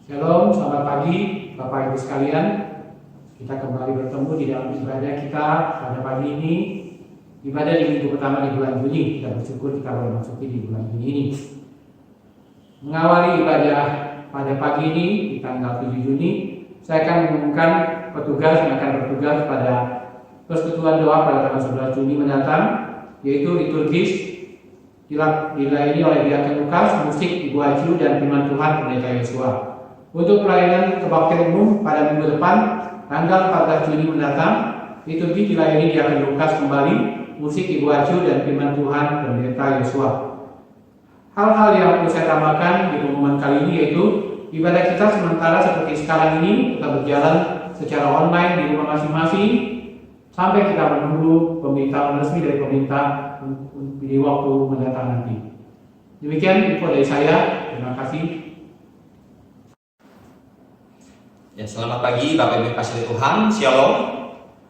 Shalom, selamat pagi Bapak Ibu sekalian. Kita kembali bertemu di dalam ibadah kita pada pagi ini. Ibadah di minggu pertama di bulan Juni. Kita bersyukur kita boleh memasuki di bulan Juni ini. Mengawali ibadah pada pagi ini di tanggal 7 Juni, saya akan mengumumkan petugas yang akan bertugas pada persekutuan doa pada tanggal 11 Juni mendatang, yaitu liturgis dilayani oleh Diaken Lukas, musik Ibu Aju, dan firman Tuhan Pendeta Yosua. Untuk pelayanan kebaktian umum pada minggu depan, tanggal 14 Juni mendatang, liturgi dilayani Diaken Lukas kembali, musik Ibu Aju, dan firman Tuhan Pendeta Yosua. Hal-hal yang perlu saya tambahkan di pengumuman kali ini yaitu ibadah kita sementara seperti sekarang ini tetap berjalan secara online di rumah masing-masing sampai kita menunggu pemberitahuan resmi dari pemerintah di waktu mendatang nanti. Demikian info dari saya. Terima kasih. Ya, selamat pagi Bapak Ibu kasih Tuhan, Shalom.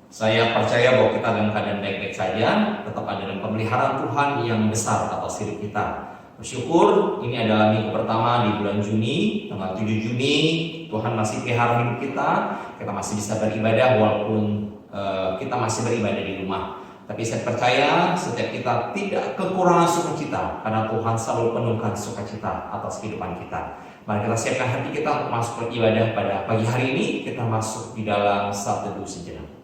Saya percaya bahwa kita dalam keadaan baik-baik saja, tetap ada dalam pemeliharaan Tuhan yang besar atas hidup kita. Bersyukur ini adalah minggu pertama di bulan Juni, tanggal 7 Juni, Tuhan masih pelihara hidup kita masih bisa beribadah walaupun kita masih beribadah di rumah. Tapi saya percaya setiap kita tidak kekurangan sukacita karena Tuhan selalu penuhkan sukacita atas kehidupan kita. Mari kita siapkan hati kita untuk masuk beribadah pada pagi hari ini. Kita masuk di dalam saat teduh sejenak.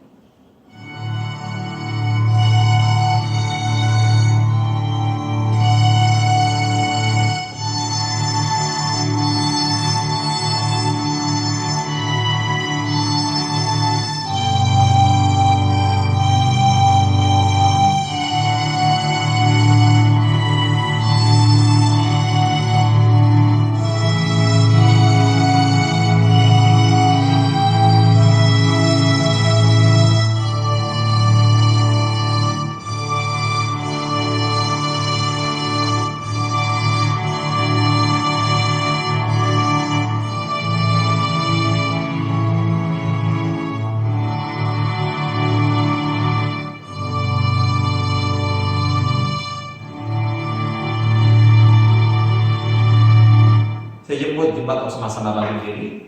Saya jemput jembat bersama-sama berdiri.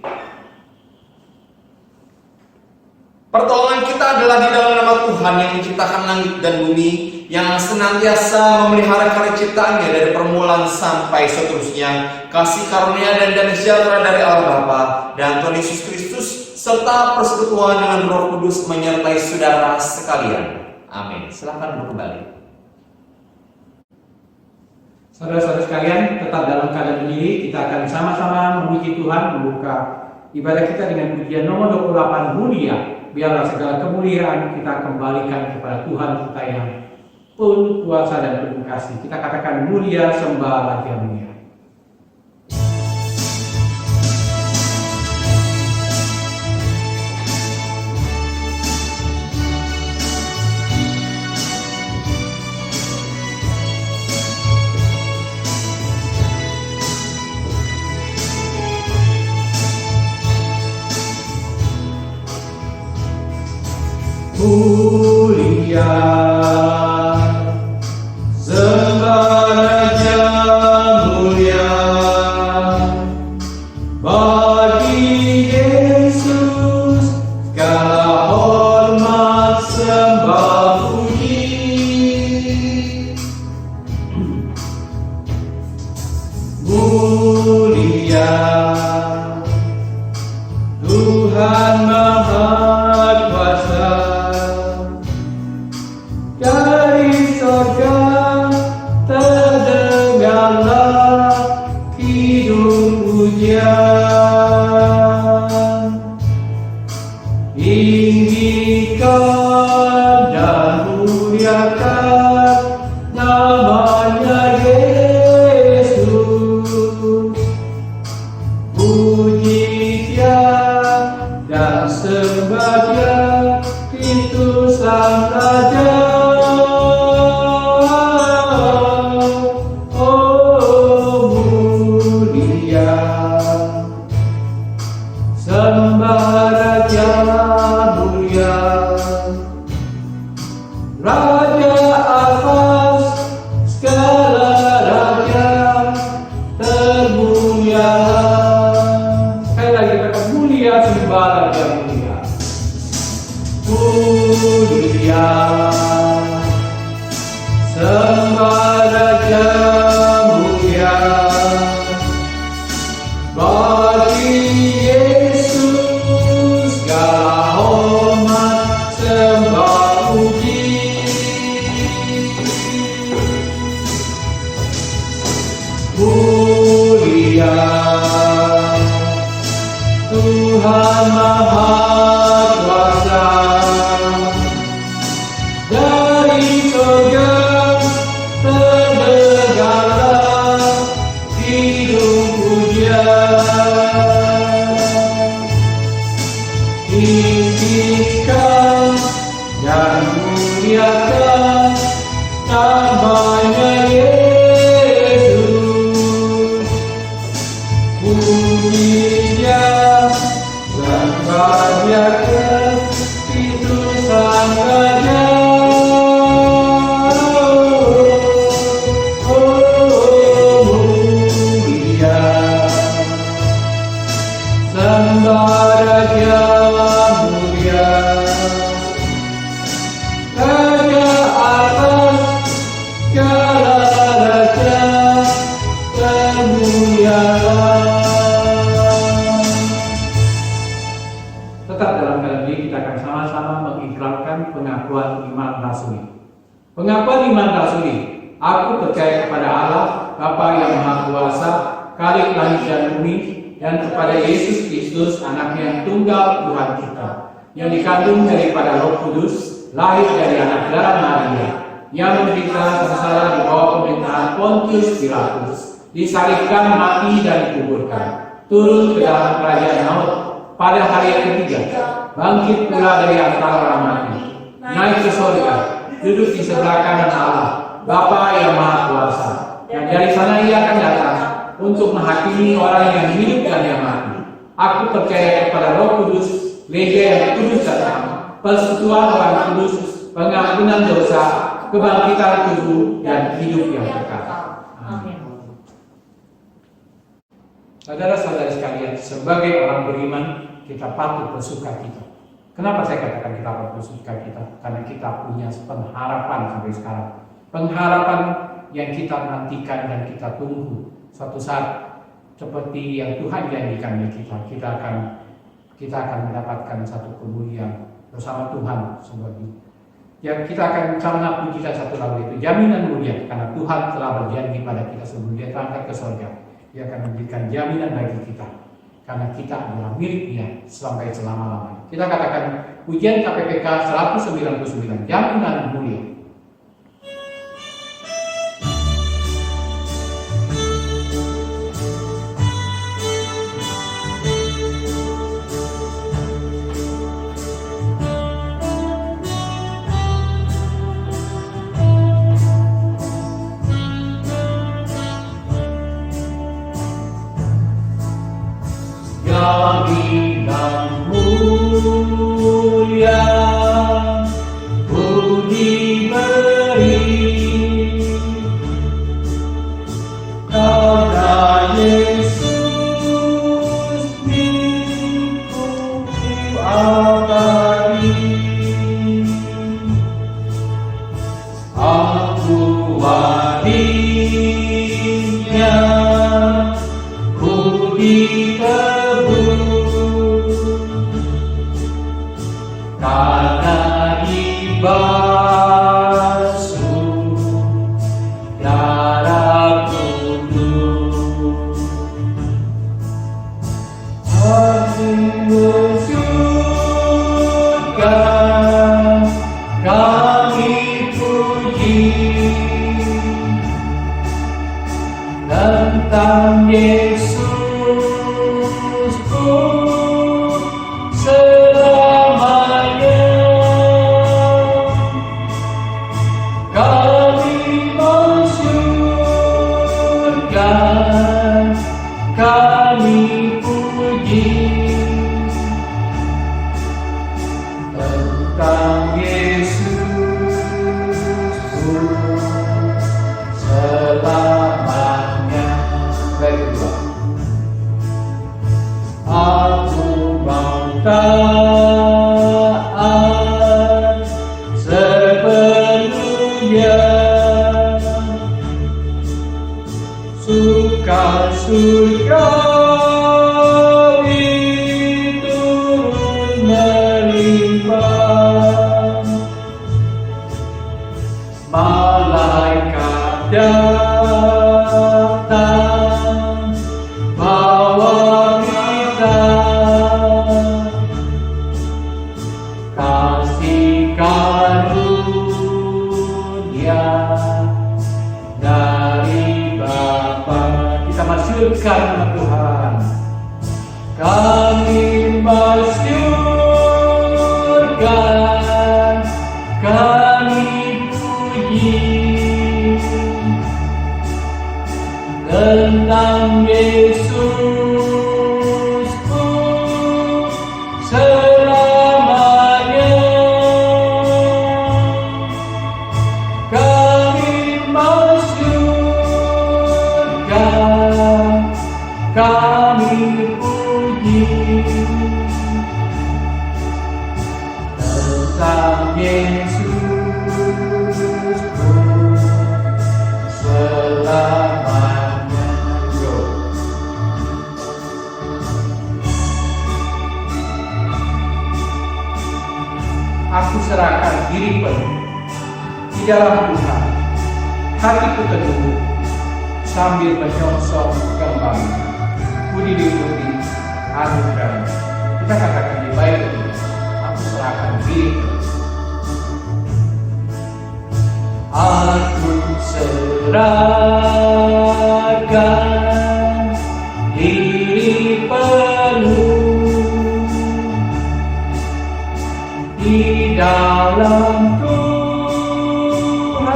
Pertolongan kita adalah di dalam nama Tuhan yang menciptakan langit dan bumi, yang senantiasa memelihara karya ciptaannya dari permulaan sampai seterusnya. Kasih karunia dan damai sejahtera dari Allah Bapa dan Tuhan Yesus Kristus serta persekutuan dengan Roh Kudus menyertai saudara sekalian. Amin. Silakan duduk kembali. Saudara-saudara sekalian, tetap dalam keadaan berdiri, kita akan sama-sama memuji Tuhan, membuka ibadah kita dengan pujian nomor 28, Mulia. Biarlah segala kemuliaan kita kembalikan kepada Tuhan kita yang penuh kuasa dan penuh kasih. Kita katakan mulia, sembah Raja mulia. Mulia, sembah Raja mulia, bagi Yesus segala hormat sembah puji. Mulia, Tuhan Maha Kuasa, Sembah Raja mulia bagi Yesus, segala hormat sembah puji. Mulia Tuhan Maha Kuasa, dari surga terdengarlah hidung pujian. Tinggikan dan muliakan namanya Yesus. Pujinya dan bahagiakan itu Sang Raja. Sembah Raja mulia, Raja atas segala raja termulialah. Tetap dalam kali ini kita akan sama-sama mengikrarkan pengakuan iman rasuli. Pengakuan iman rasuli. Aku percaya kepada Allah, Bapa yang Maha Kuasa, Khalik langit dan bumi, dan kepada Yesus Kristus, Anaknya yang tunggal Tuhan kita, yang dikandung daripada Roh Kudus, lahir dari anak darah Maria, yang menderita sengsara di bawah pemerintahan Pontius Pilatus, disalibkan, mati dan dikuburkan, turun ke dalam kerajaan maut, pada hari yang ketiga, bangkit pula dari antara orang mati, naik ke surga, duduk di sebelah kanan Allah, Bapa yang Maha Kuasa, dan dari sana Ia akan datang untuk menghakimi orang yang hidup dan yang mati. Aku percaya kepada Roh Kudus, gereja yang kudus dan am, persekutuan orang kudus, pengampunan dosa, kebangkitan tubuh, dan hidup yang kekal. Amin. Saudara-saudara sekalian, sebagai orang beriman, kita patut bersukacita. Kenapa saya katakan kita patut bersukacita? Karena kita punya pengharapan sampai sekarang. Pengharapan yang kita nantikan dan kita tunggu. Suatu saat seperti yang Tuhan janjikan kita akan mendapatkan satu kemuliaan bersama Tuhan seperti yang kita akan sama pujikan satu lagu itu, jaminan mulia, karena Tuhan telah berjanji pada kita sebelum Dia terangkat ke surga, Dia akan memberikan jaminan bagi kita karena kita adalah milik Dia sampai selama-lamanya. Kita katakan pujian KPPK 199, jaminan mulia. Jaminan mulia, puji beri, karena Yesus milikku abadi. Aku wadinya, ku karena dibasuh darah kudus. Aku bersyukur, kami puji tentang Yesus. Kami puji tentang Yesus selamanya. Baik, surgawi turun melimpah, malaikat datang bawa kita kasih karunia dari Bapa. Kita masyurkan nama Tuhan. Kami masyurkan, kami puji tentang Yesusku selamanya. Kami masyurkan, kami puji tentang Yesusku selamanya. Yo. Aku serahkan diri penuh di dalam Tuhan, hatiku teduh sambil menyongsong kembali. Ku diliputi anugerah. Kita katakan di baik itu, aku serahkan diri penuh. Aku serahkan diri penuh di dalam Tuhan,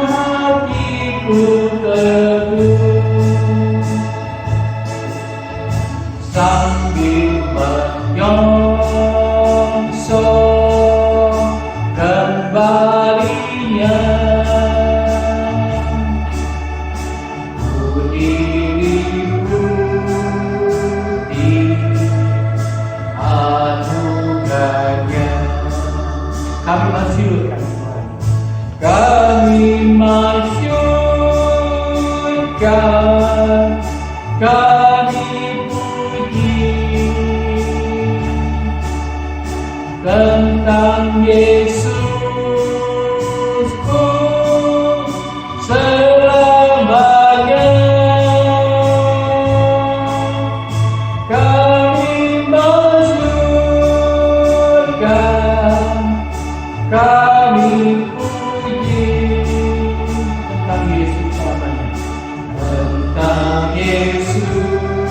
hatiku teduh sambil menyongsong kembalinya. Ku diliputi anugerahnya. Kami masyurkan Tuhan. Kami masyurkan, kami puji tentang Yesusku selamanya. Kami masyurkan, kami puji tentang Yesus selamanya. Tentang Yesus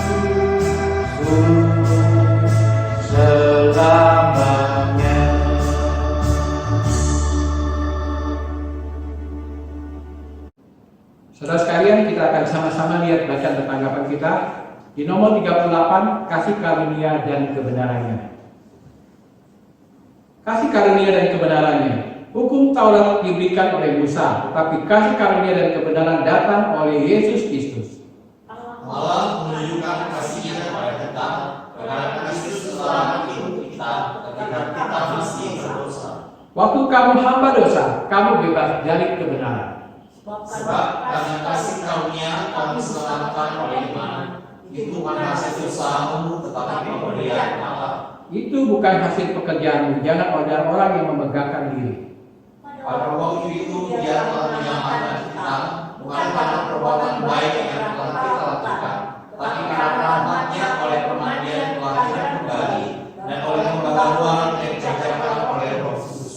selamanya. Saudara sekalian, kita akan sama-sama lihat bacaan tanggapan kita di nomor 38, kasih karunia dan kebenarannya. Kasih karunia dan kebenarannya. Hukum Taurat diberikan oleh Musa, tetapi kasih karunia dan kebenaran datang oleh Yesus Kristus. Allah menunjukkan kasih-Nya kepada kita karena Kristus telah hidup kita ketika kita masih berdosa. Waktu kamu hamba dosa, kamu bebas dari kebenaran. Sebab karena kasih karunia kamu diselamatkan oleh iman. Itu bukan hasil usahamu, tetapi pemberian Allah. Itu bukan hasil pekerjaanmu, jangan ada orang yang memegahkan diri. Pada waktu itu Dia telah menyelamatkan kita bukan karena perbuatan baik yang telah kita lakukan, tapi karena rahmat-Nya oleh pemandian kelahiran kembali dan oleh pembaharuan yang dikerjakan oleh Roh Kudus,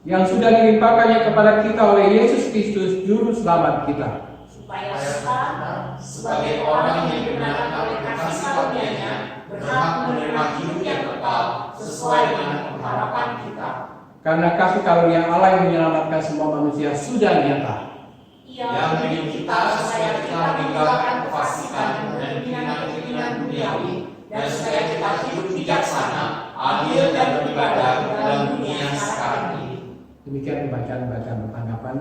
Yang sudah dilimpahkannya kepada kita oleh Yesus Kristus, Juru Selamat kita. supaya kita sebagai orang yang dibenarkan oleh kasih karunia-Nya berhak menerima hidup yang kekal sesuai dengan pengharapan kita. Karena kasih karunia Allah yang menyelamatkan semua manusia sudah nyata. Yang mendidik kita supaya kita meninggalkan kefasikan dan keinginan-keinginan duniawi, dan supaya kita hidup bijaksana, adil dan beribadah dalam dunia sekarang ini. Demikian bacaan-bacaan bertanggapan.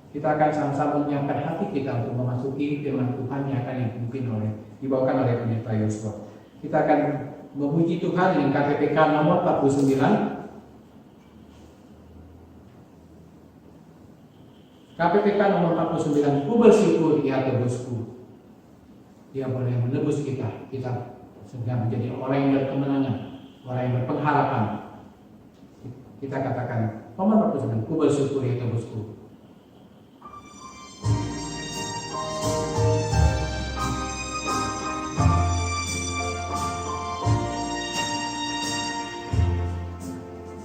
Kita akan sama-sama menyiapkan hati kita untuk memasuki firman Tuhan yang akan dibawakan oleh pendeta Yosua. Kita akan memuji Tuhan dengan KPPK nomor 49. KPPK nomor 49, ku bersyukur ya Tebusku. Dia boleh menebus kita sehingga menjadi orang yang berkemenangan, orang yang berpengharapan. Kita katakan, Nomor 49, ku bersyukur ya tebusku.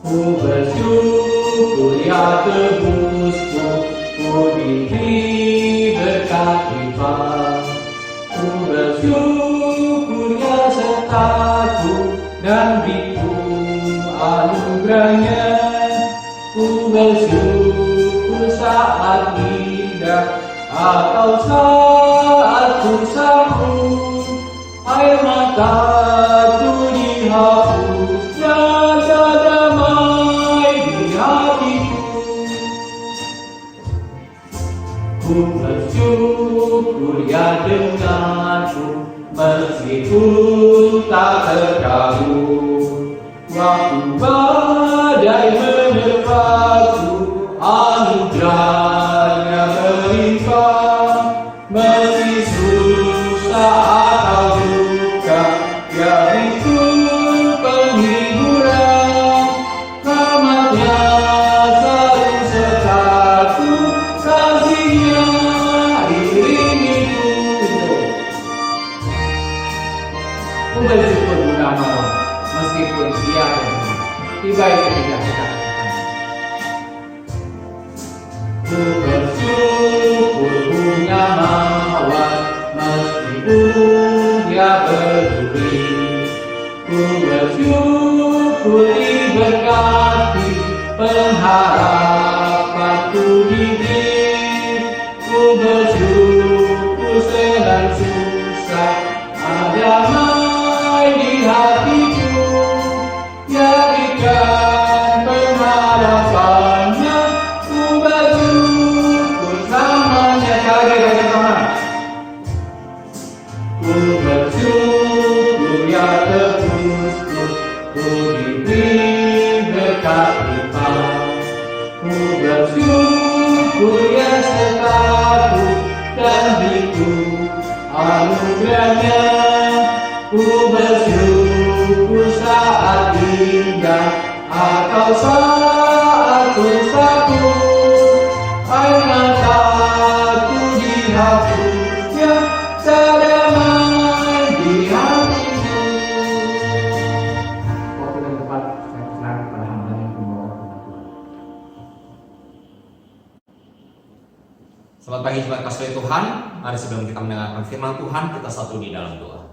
Ku bersyukur ya tebusku, ku diberi berkat limpah. Ku bersyukur ya sertaku dan beriku anugerahnya. Ku bersyukur saat indah atau saat ku sambut air mataku dihapus, rasa damai di hatiku. Ku bersyukur ya denganku meskipun tak terganggu. Waktu badai menerpaku, anugerahnya berlimpah. Meski susah atau duka, dia itu penghiburan. Rahmatnya selalu sertaku, kasihnya iringiku. Ku bersyukur nama Allah, meskipun dia tiba itu tidak kita. Ku bersyukur punya mawar, meskipun dia berduri. Ku bersyukur diberkati, pengharapanku hidup. Ku bersyukur sedang susah, ada damai di hatiku. Jadikan pengharapannya, ku bersyukur selamanya. Ku bersyukur ya tebusku, ku diberi berkat limpah. Ku bersyukur ya sertaku dan beriku anugerahnya. Ku bersyukur saat indah atau saat susahku, air mataku dihapusnya, damai di hatiku. Waktu dan tempat saya serahkan pada hamba yang membawa Tuhan. Selamat pagi jemaat kasih Tuhan. Mari sebelum kita mendengarkan firman Tuhan, kita satu di dalam doa.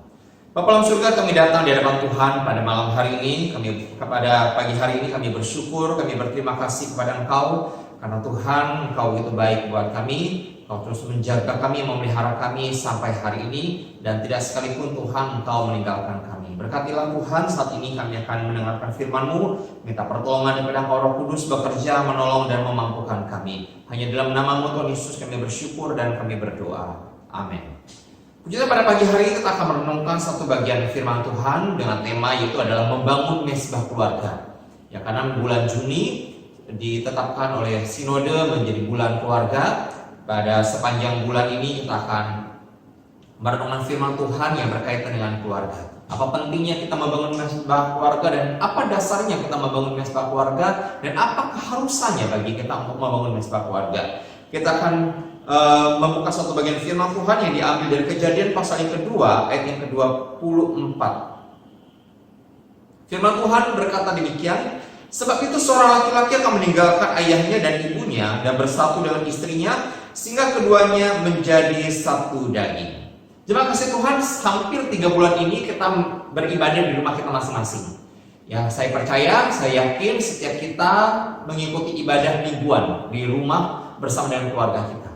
Bapa dalam surga, kami datang di hadapan Tuhan pada malam hari ini. Pada pagi hari ini kami bersyukur, kami berterima kasih kepada Engkau karena Tuhan, Engkau itu baik buat kami. Engkau terus menjaga kami, memelihara kami sampai hari ini, dan tidak sekalipun Tuhan Engkau meninggalkan kami. Berkatilah Tuhan, saat ini kami akan mendengarkan firman-Mu. Minta pertolongan daripada Engkau Roh Kudus bekerja, menolong dan memampukan kami. Hanya dalam nama-Mu Tuhan Yesus kami bersyukur dan kami berdoa. Amin. Puji pada pagi hari ini kita akan merenungkan satu bagian firman Tuhan dengan tema yaitu adalah membangun mesbah keluarga. Ya, karena bulan Juni ditetapkan oleh Sinode menjadi bulan keluarga. Pada sepanjang bulan ini kita akan merenungkan firman Tuhan yang berkaitan dengan keluarga. Apa pentingnya kita membangun mesbah keluarga dan apa dasarnya kita membangun mesbah keluarga dan apa keharusannya bagi kita untuk membangun mesbah keluarga. Kita akan membuka satu bagian firman Tuhan yang diambil dari Kejadian pasal yang kedua ayat yang ke-24. Firman Tuhan berkata demikian, sebab itu seorang laki-laki akan meninggalkan ayahnya dan ibunya dan bersatu dengan istrinya sehingga keduanya menjadi satu daging. Jemaat kasih Tuhan, hampir 3 bulan ini kita beribadah di rumah kita masing-masing. Ya, saya percaya, saya yakin setiap kita mengikuti ibadah mingguan di rumah bersama dengan keluarga kita.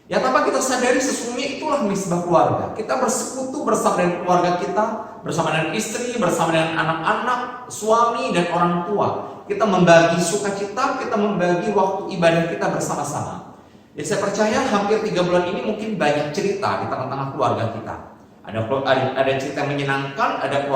Ya, tanpa kita sadari sesungguhnya itulah mesbah keluarga. Kita bersekutu bersama dengan keluarga kita, bersama dengan istri, bersama dengan anak-anak, suami dan orang tua. Kita membagi sukacita, kita membagi waktu ibadah kita bersama-sama. Ya, saya percaya hampir 3 bulan ini mungkin banyak cerita di tengah-tengah keluarga kita. Ada cerita yang menyenangkan, ada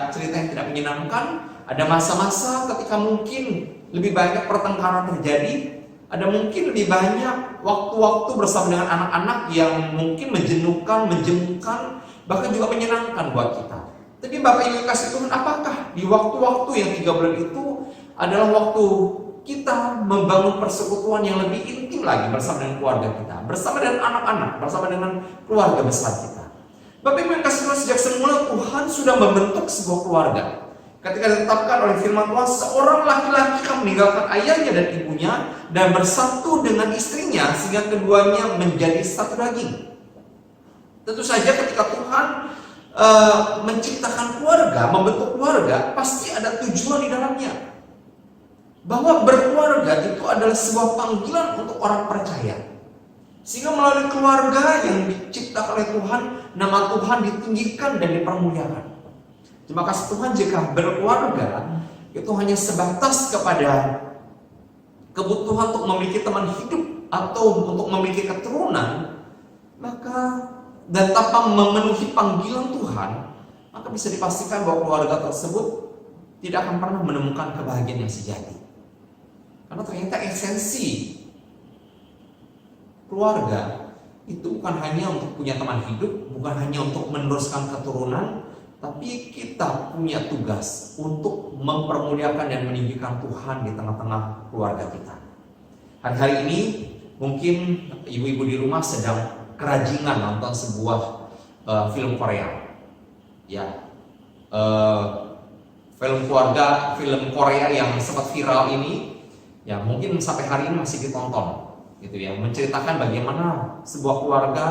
cerita yang tidak menyenangkan, ada masa-masa ketika mungkin lebih banyak pertengkaran terjadi. Ada mungkin lebih banyak waktu-waktu bersama dengan anak-anak yang mungkin menjenuhkan, menjemukkan, bahkan juga menyenangkan buat kita. Tapi Bapak Ibu kasih Tuhan, apakah di waktu-waktu yang 3 bulan itu adalah waktu kita membangun persekutuan yang lebih intim lagi bersama dengan keluarga kita, bersama dengan anak-anak, bersama dengan keluarga besar kita? Bapak Ibu yang kasih Tuhan, sejak semula Tuhan sudah membentuk sebuah keluarga. Ketika ditetapkan oleh firman Tuhan, seorang laki-laki akan meninggalkan ayahnya dan ibunya dan bersatu dengan istrinya sehingga keduanya menjadi satu daging. Tentu saja ketika Tuhan menciptakan keluarga, membentuk keluarga, pasti ada tujuan di dalamnya. Bahwa berkeluarga itu adalah sebuah panggilan untuk orang percaya. Sehingga melalui keluarga yang diciptakan oleh Tuhan, nama Tuhan ditinggikan dan dipermuliakan. Terima kasih Tuhan, jika berkeluarga itu hanya sebatas kepada kebutuhan untuk memiliki teman hidup atau untuk memiliki keturunan, maka dan tanpa memenuhi panggilan Tuhan, maka bisa dipastikan bahwa keluarga tersebut tidak akan pernah menemukan kebahagiaan yang sejati. Karena ternyata esensi keluarga itu bukan hanya untuk punya teman hidup, bukan hanya untuk meneruskan keturunan, tapi kita punya tugas untuk mempermuliakan dan meninggikan Tuhan di tengah-tengah keluarga kita. Hari-hari ini mungkin ibu-ibu di rumah sedang kerajingan nonton sebuah film Korea. Ya, film keluarga, film Korea yang sempat viral ini, ya mungkin sampai hari ini masih ditonton, gitu ya. Menceritakan bagaimana sebuah keluarga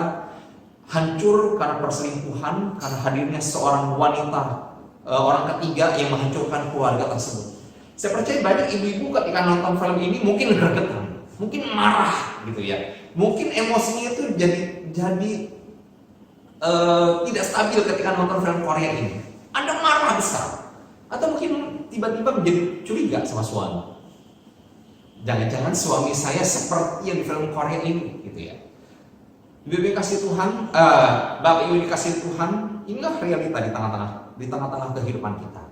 hancur karena perselingkuhan, karena hadirnya seorang wanita, orang ketiga yang menghancurkan keluarga tersebut. Saya percaya banyak ibu-ibu ketika nonton film ini mungkin gregetan, mungkin marah, gitu ya. Mungkin emosinya itu jadi tidak stabil ketika nonton film Korea ini. Anda marah besar, atau mungkin tiba-tiba menjadi curiga sama suami. Jangan-jangan suami saya seperti yang di film Korea ini, gitu ya. Ibu kasih Tuhan, Bapak Ibu dikasih Tuhan, inilah realita di tengah-tengah kehidupan kita.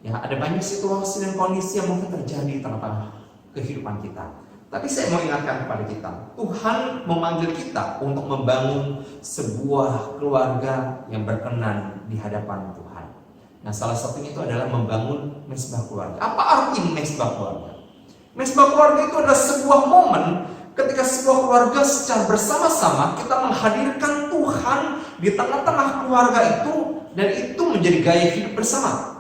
Ya, ada banyak situasi dan kondisi yang mungkin terjadi di tengah-tengah kehidupan kita. Tapi saya mau ingatkan kepada kita, Tuhan memanggil kita untuk membangun sebuah keluarga yang berkenan di hadapan Tuhan. Nah, salah satunya itu adalah membangun mesbah keluarga. Apa arti mesbah keluarga? Mesbah keluarga itu adalah sebuah momen ketika sebuah keluarga secara bersama-sama kita menghadirkan Tuhan di tengah-tengah keluarga itu, dan itu menjadi gaya hidup bersama.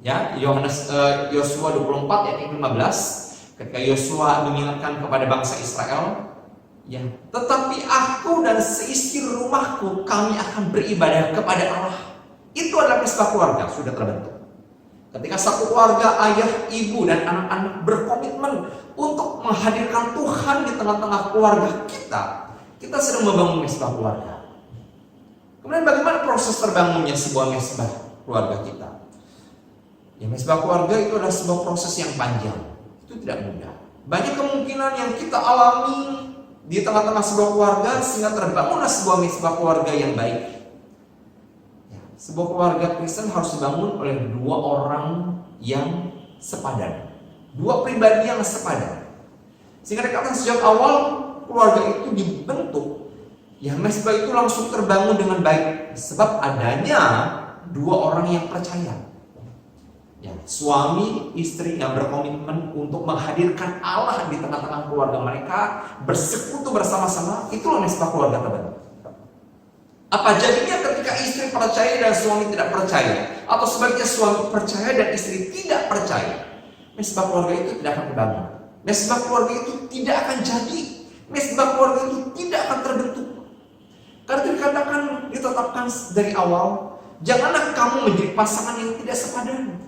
Ya, Yosua 24 ayat 15. Ketika Yosua mengingatkan kepada bangsa Israel, ya, tetapi aku dan seisi rumahku kami akan beribadah kepada Allah. Itu adalah mesbah keluarga sudah terbentuk. Ketika satu keluarga, ayah, ibu, dan anak-anak berkomitmen untuk menghadirkan Tuhan di tengah-tengah keluarga kita sedang membangun mesbah keluarga. Kemudian bagaimana proses terbangunnya sebuah mesbah keluarga kita? Ya, mesbah keluarga itu adalah sebuah proses yang panjang. Itu tidak mudah. Banyak kemungkinan yang kita alami di tengah-tengah sebuah keluarga sehingga terbangunlah sebuah mesbah keluarga yang baik. Ya, sebuah keluarga Kristen harus dibangun oleh dua orang yang sepadan, dua pribadi yang sepadan. Sehingga dikatakan sejak awal keluarga itu dibentuk, ya mesbah itu langsung terbangun dengan baik sebab adanya dua orang yang percaya. Ya, suami istri yang berkomitmen untuk menghadirkan Allah di tengah-tengah keluarga mereka, bersekutu bersama-sama, itulah mesbah keluarga terbentuk. Apa jadinya ketika istri percaya dan suami tidak percaya, atau sebaliknya suami percaya dan istri tidak percaya? Mesbah keluarga itu tidak akan terbangun. Mesbah keluarga itu tidak akan jadi. Mesbah keluarga itu tidak akan terbentuk. Karena itu dikatakan, ditetapkan dari awal, janganlah kamu menjadi pasangan yang tidak sepadan.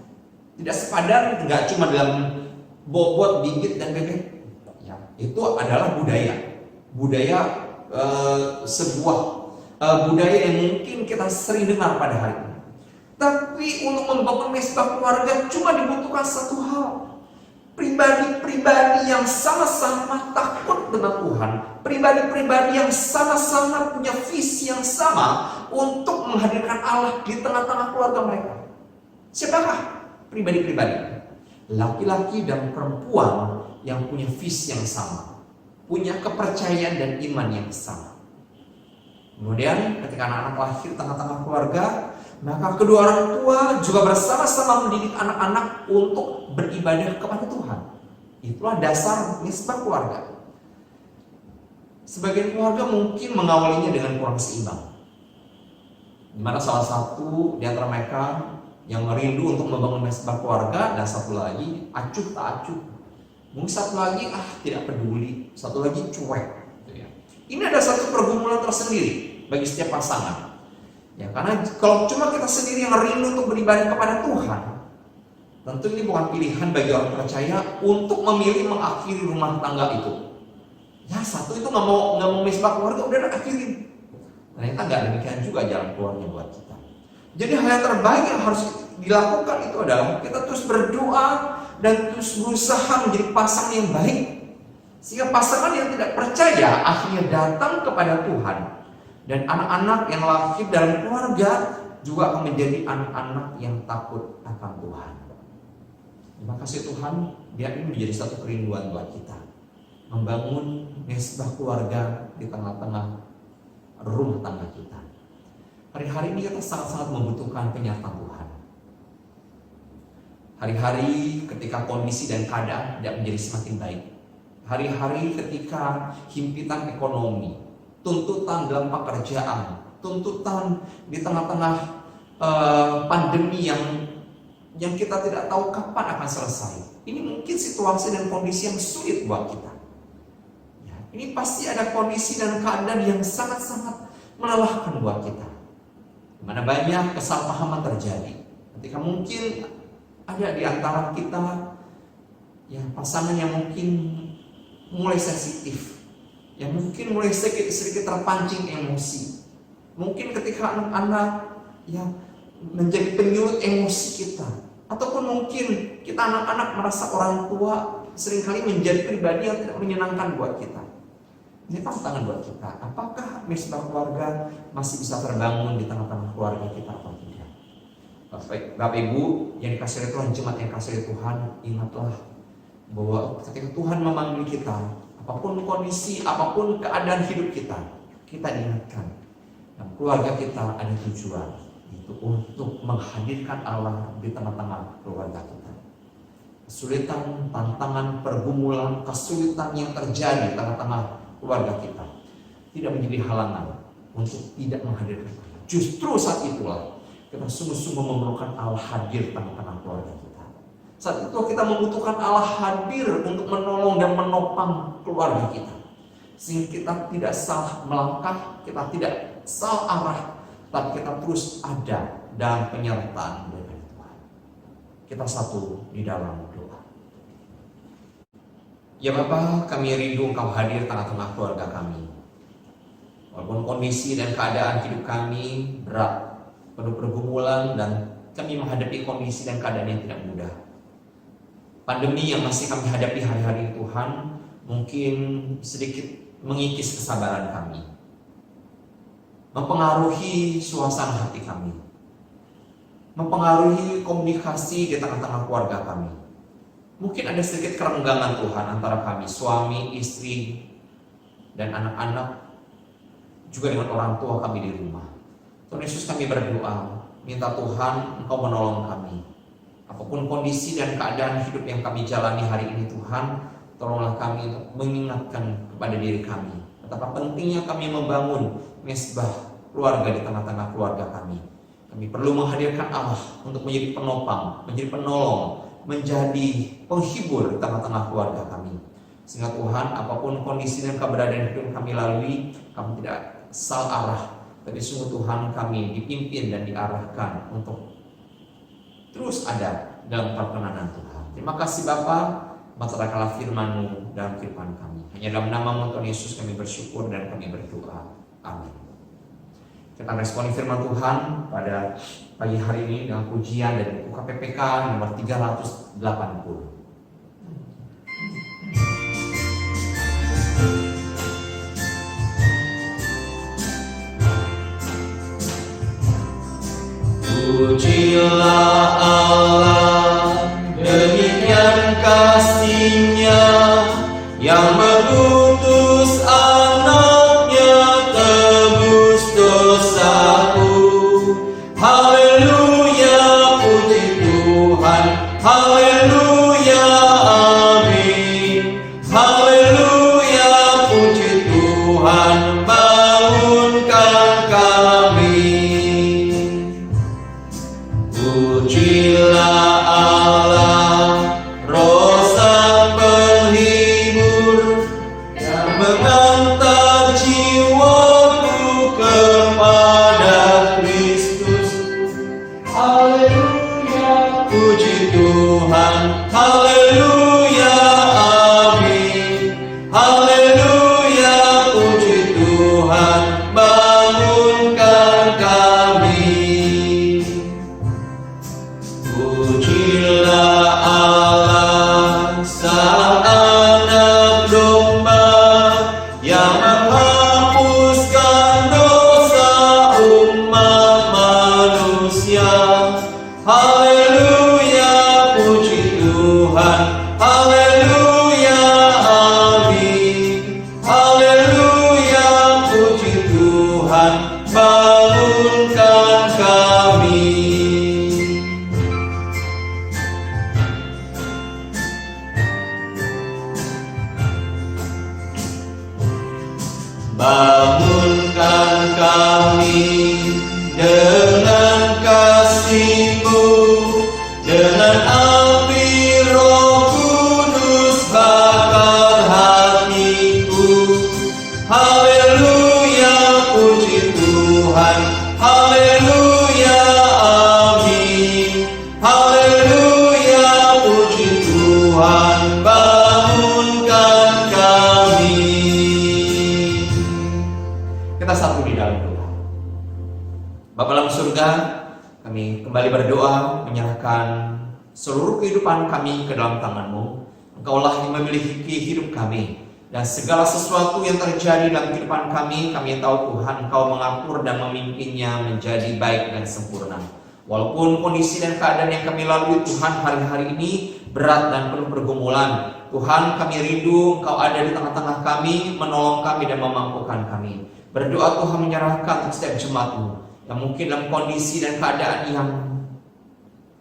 Tidak sepadan nggak cuma dalam bobot, bibit, dan bebek. Ya, itu adalah budaya sebuah budaya yang mungkin kita sering dengar pada hari ini. Tapi untuk membangun mesbah keluarga cuma dibutuhkan satu hal. Pribadi-pribadi yang sama-sama takut dengan Tuhan, pribadi-pribadi yang sama-sama punya visi yang sama untuk menghadirkan Allah di tengah-tengah keluarga mereka. Siapakah pribadi-pribadi? Laki-laki dan perempuan yang punya visi yang sama, punya kepercayaan dan iman yang sama. Kemudian ketika anak-anak lahir tengah-tengah keluarga, maka kedua orang tua juga bersama-sama mendidik anak-anak untuk beribadah kepada Tuhan. Itulah dasar misbah keluarga. Sebagian keluarga mungkin mengawalinya dengan kurang seimbang, di mana salah satu di antara mereka yang merindu untuk membangun misbah keluarga, dan satu lagi acuh tak acuh. Mungkin satu lagi tidak peduli, satu lagi cuek. Ini ada satu pergumulan tersendiri bagi setiap pasangan. Ya, karena kalau cuma kita sendiri yang rindu untuk beribadah kepada Tuhan, tentu ini bukan pilihan bagi orang percaya untuk memilih mengakhiri rumah tangga itu. Ya, satu itu nggak mau misbah keluarga, udah akhirin. Ternyata nggak demikian juga jalan keluarnya buat kita. Jadi hal yang terbaik yang harus dilakukan itu adalah kita terus berdoa dan terus berusaha menjadi pasangan yang baik, sehingga pasangan yang tidak percaya akhirnya datang kepada Tuhan. Dan anak-anak yang lahir dalam keluarga juga akan menjadi anak-anak yang takut akan Tuhan. Terima kasih Tuhan, biar ini menjadi satu kerinduan buat kita, membangun misbah keluarga di tengah-tengah rumah tangga kita. Hari-hari ini kita sangat-sangat membutuhkan penyertaan Tuhan. Hari-hari ketika kondisi dan keadaan tidak menjadi semakin baik, hari-hari ketika himpitan ekonomi, tuntutan dalam pekerjaan, tuntutan di tengah-tengah pandemi yang kita tidak tahu kapan akan selesai. Ini mungkin situasi dan kondisi yang sulit buat kita. Ya, ini pasti ada kondisi dan keadaan yang sangat-sangat melelahkan buat kita, di mana banyak kesalahpahaman terjadi. Ketika mungkin ada di antara kita ya pasangan yang mungkin mulai sensitif, yang mungkin mulai sedikit terpancing emosi. Mungkin ketika anak-anak yang menjadi penyulut emosi kita, ataupun mungkin kita anak-anak merasa orang tua seringkali menjadi pribadi yang tidak menyenangkan buat kita. Ini tantangan buat kita. Apakah misbah keluarga masih bisa terbangun di tengah-tengah keluarga kita atau tidak? Bapak Ibu yang dikasihi Tuhan, jemaat yang dikasihi Tuhan, ingatlah bahwa ketika Tuhan memanggil kita, apapun kondisi, apapun keadaan hidup kita, kita diingatkan dan keluarga kita ada tujuan, itu untuk menghadirkan Allah di tengah-tengah keluarga kita. Kesulitan, tantangan, pergumulan, kesulitan yang terjadi di tengah-tengah keluarga kita tidak menjadi halangan untuk tidak menghadirkan Allah. Justru saat itulah kita sungguh-sungguh memerlukan Allah hadir di tengah-tengah keluarga kita. Saat itu kita membutuhkan Allah hadir untuk menolong dan menopang keluarga kita, sehingga kita tidak salah melangkah, kita tidak salah arah, tapi kita terus ada dalam penyertaan dari Tuhan. Kita satu di dalam doa. Ya Bapa, kami rindu Engkau hadir tengah-tengah keluarga kami. Walaupun kondisi dan keadaan hidup kami berat, penuh pergumulan, dan kami menghadapi kondisi dan keadaan yang tidak mudah. Pandemi yang masih kami hadapi hari-hari Tuhan mungkin sedikit mengikis kesabaran kami, mempengaruhi suasana hati kami, mempengaruhi komunikasi di tengah-tengah keluarga kami. Mungkin ada sedikit kerenggangan Tuhan antara kami, suami, istri, dan anak-anak, juga dengan orang tua kami di rumah. Tuhan Yesus, kami berdoa, minta Tuhan Engkau menolong kami. Apapun kondisi dan keadaan hidup yang kami jalani hari ini Tuhan, tolonglah kami untuk mengingatkan kepada diri kami betapa pentingnya kami membangun misbah keluarga di tengah-tengah keluarga kami. Kami perlu menghadirkan Allah untuk menjadi penopang, menjadi penolong, menjadi penghibur di tengah-tengah keluarga kami. Sehingga Tuhan, apapun kondisi dan keberadaan hidup yang kami lalui, kami tidak salah arah, tapi sungguh Tuhan kami dipimpin dan diarahkan untuk terus ada dalam perkenanan Tuhan. Terima kasih Bapa, masyarakat firman-Mu dalam kehidupan kami. Hanya dalam nama Tuhan Yesus kami bersyukur dan kami berdoa. Amin. Kita responi firman Tuhan pada pagi hari ini dengan pujian dari buku KPPK nomor 380. Pujilah Allah, demikian kasih-Nya. bangunkan kami dengan kasih-Mu, dengan api Roh Kudus bakar hatiku. Haleluya, puji Tuhan, haleluya, amin. Haleluya, puji Tuhan, bangunkan kami. Kita satu di dalam doa. Bapa dalam surga, kami kembali berdoa menyerahkan seluruh kehidupan kami ke dalam tangan-Mu. Engkaulah yang memiliki hidup kami, dan segala sesuatu yang terjadi dalam kehidupan kami tahu Tuhan Engkau mengatur dan memimpinnya menjadi baik dan sempurna. Walaupun kondisi dan keadaan yang kami lalui Tuhan hari-hari ini berat dan penuh pergumulan, Tuhan kami rindu Engkau ada di tengah-tengah kami, menolong kami dan memampukan kami. Berdoa Tuhan menyerahkan untuk setiap jemaat-Mu yang mungkin dalam kondisi dan keadaan yang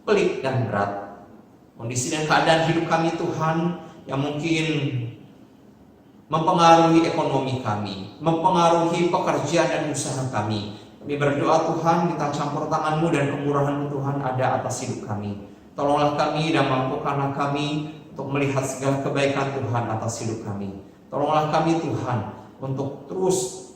pelik dan berat. Kondisi dan keadaan hidup kami Tuhan yang mungkin mempengaruhi ekonomi kami, mempengaruhi pekerjaan dan usaha kami. Kami berdoa Tuhan, minta campur tangan-Mu dan kemurahan-Mu Tuhan ada atas hidup kami. Tolonglah kami dan mampukanlah kami untuk melihat segala kebaikan Tuhan atas hidup kami. Tolonglah kami Tuhan untuk terus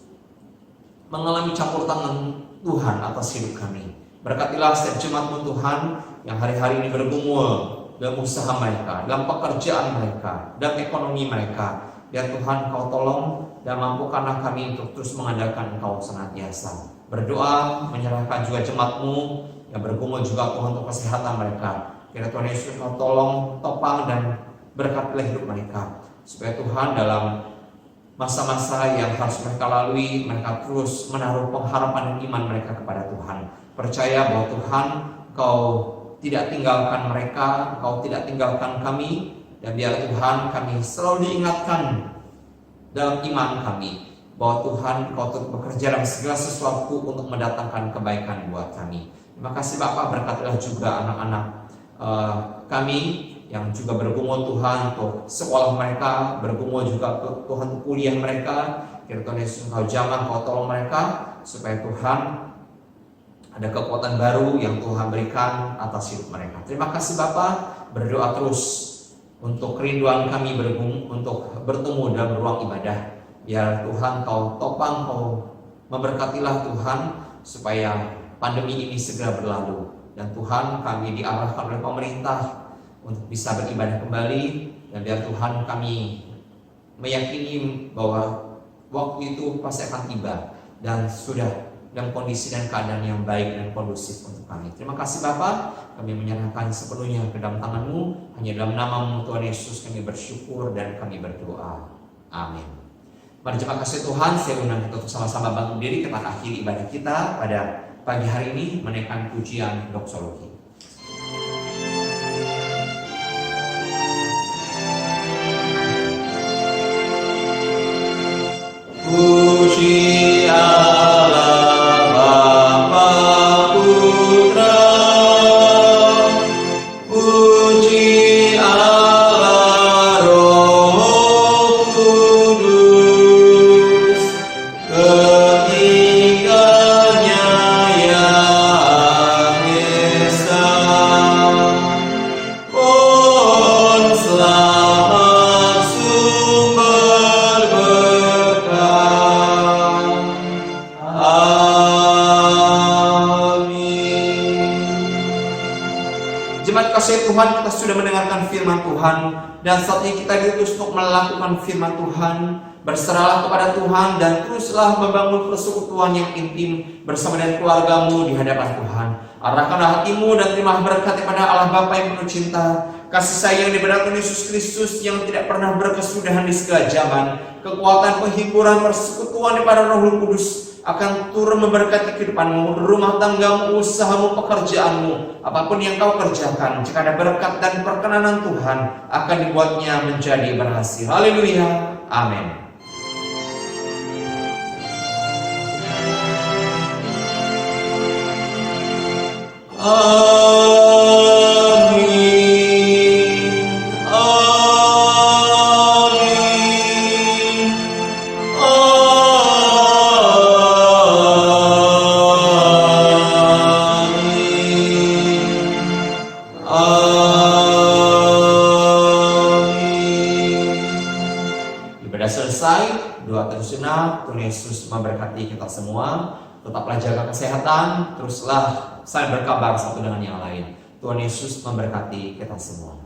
mengalami campur tangan Tuhan atas hidup kami. Berkatilah setiap jemaat-Mu Tuhan yang hari-hari ini bergumul dalam usaha mereka, dalam pekerjaan mereka, dalam ekonomi mereka. Biar Tuhan Kau tolong dan mampukanlah kami untuk terus mengandalkan Engkau senantiasa. Berdoa menyerahkan juga jemaat-Mu yang bergumul juga Tuhan untuk kesehatan mereka. Kiranya Tuhan Yesus Kau tolong, topang dan berkatilah hidup mereka, supaya Tuhan dalam masa-masa yang harus mereka lalui, mereka terus menaruh pengharapan dan iman mereka kepada Tuhan. Percaya bahwa Tuhan Kau tidak tinggalkan mereka, Kau tidak tinggalkan kami. Dan biar Tuhan kami selalu diingatkan dalam iman kami bahwa Tuhan Kau turut bekerja dalam segala sesuatu untuk mendatangkan kebaikan buat kami. Terima kasih Bapak, berkatilah juga anak-anak kami yang juga bergumul Tuhan untuk sekolah mereka, bergumul juga Tuhan untuk kuliah mereka. Kiranya Tuhan Yesus Kau jamah, Kau tolong mereka supaya Tuhan ada kekuatan baru yang Tuhan berikan atas hidup mereka. Terima kasih Bapak, berdoa terus untuk kerinduan kami untuk bertemu dalam ruang ibadah. Biar Tuhan Kau topang, Kau memberkatilah Tuhan supaya pandemi ini segera berlalu. Dan Tuhan kami diarahkan oleh pemerintah untuk bisa beribadah kembali. Dan biar Tuhan kami meyakini bahwa waktu itu pasti akan tiba dan sudah dalam kondisi dan keadaan yang baik dan kondusif untuk kami. Terima kasih Bapak, kami menyerahkan sepenuhnya ke dalam tangan-Mu. Hanya dalam nama-Mu Tuhan Yesus kami bersyukur dan kami berdoa. Amin. Mari jemaat kasih Tuhan, saya undang kita untuk sama-sama bangun diri. Kita akhiri ibadah kita pada pagi hari ini menaikkan pujian doksologi. Puji Allah Bapa Putra, puji Allah Roh Kudus, ketiganya yang esa. Oh selamat sumber berkah. Jemaat kasih Tuhan, kita sudah mendengarkan firman Tuhan dan saat ini kita diutus untuk melakukan firman Tuhan. Berserahlah kepada Tuhan dan teruslah membangun persekutuan yang intim bersama dengan keluargamu di hadapan Tuhan. Arahkanlah hatimu dan terima berkat kepada Allah Bapa yang penuh cinta, kasih sayang di benar Tuhan Yesus Kristus yang tidak pernah berkesudahan di segala zaman, kekuatan penghiburan persekutuan daripada Roh Kudus akan turun memberkati kehidupanmu, rumah tanggamu, usahamu, pekerjaanmu, apapun yang kau kerjakan. Jika ada berkat dan perkenanan Tuhan, akan dibuatnya menjadi berhasil. Haleluya, amin. Amin. Tuhan Yesus memberkati kita semua. Tetaplah jaga kesehatan, teruslah saling berkabar satu dengan yang lain. Tuhan Yesus memberkati kita semua.